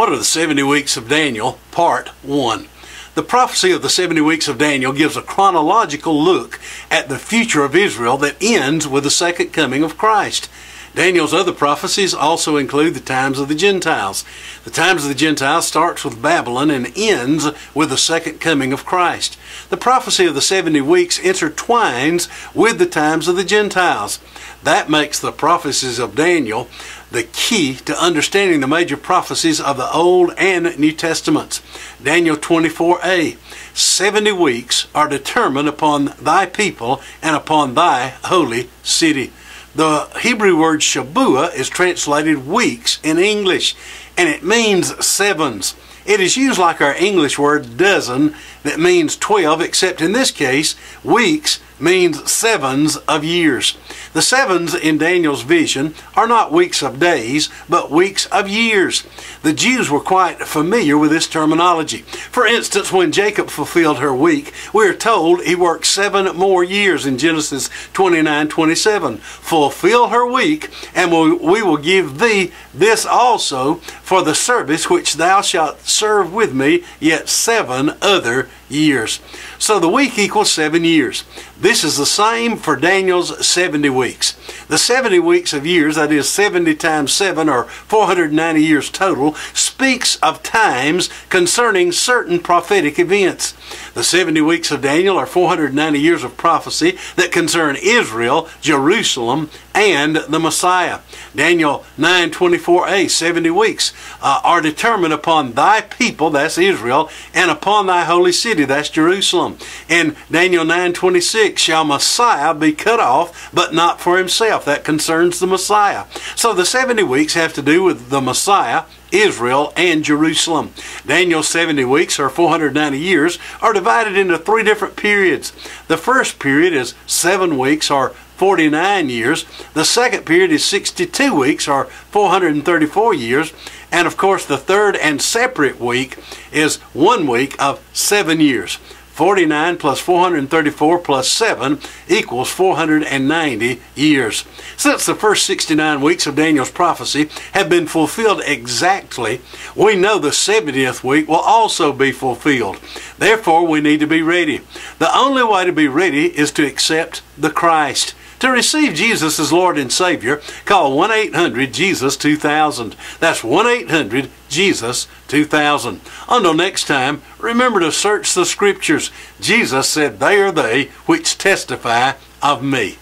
What are the 70 weeks of Daniel? Part 1. The prophecy of the 70 weeks of Daniel gives a chronological look at the future of Israel that ends with the second coming of Christ. Daniel's other prophecies also include the times of the Gentiles. The times of the Gentiles starts with Babylon and ends with the second coming of Christ. The prophecy of the 70 weeks intertwines with the times of the Gentiles. That makes the prophecies of Daniel the key to understanding the major prophecies of the Old and New Testaments. Daniel 24a, 70 weeks are determined upon thy people and upon thy holy city. The Hebrew word Shabuah is translated weeks in English, and it means sevens. It is used like our English word dozen that means 12, except in this case, weeks means sevens of years. The sevens in Daniel's vision are not weeks of days, but weeks of years. The Jews were quite familiar with this terminology. For instance, when Jacob fulfilled her week, we are told he worked 7 more years in Genesis 29:27. Fulfill her week, and we will give thee this also for the service which thou shalt serve with me yet 7 other years. So the week equals 7 years. This is the same for Daniel's 70 weeks. The 70 weeks of years, that is 70 times 7 or 490 years total, speaks of times concerning certain prophetic events. The 70 weeks of Daniel are 490 years of prophecy that concern Israel, Jerusalem, and the Messiah. Daniel 9:24a, 70 weeks are determined upon thy people, that's Israel, and upon thy holy city, that's Jerusalem. In Daniel 9:26, shall Messiah be cut off, but not for himself. That concerns the Messiah. So the 70 weeks have to do with the Messiah, Israel, and Jerusalem. Daniel's 70 weeks, or 490 years, are divided into 3 different periods. The first period is 7 weeks, or 49 years. The second period is 62 weeks, or 434 years. And of course, the third and separate week is 1 week of 7 years. 49 plus 434 plus 7 equals 490 years. Since the first 69 weeks of Daniel's prophecy have been fulfilled exactly, we know the 70th week will also be fulfilled. Therefore, we need to be ready. The only way to be ready is to accept the Christ. To receive Jesus as Lord and Savior, call 1-800-JESUS-2000. That's 1-800-JESUS-2000. Until next time, remember to search the Scriptures. Jesus said, "They are they which testify of me."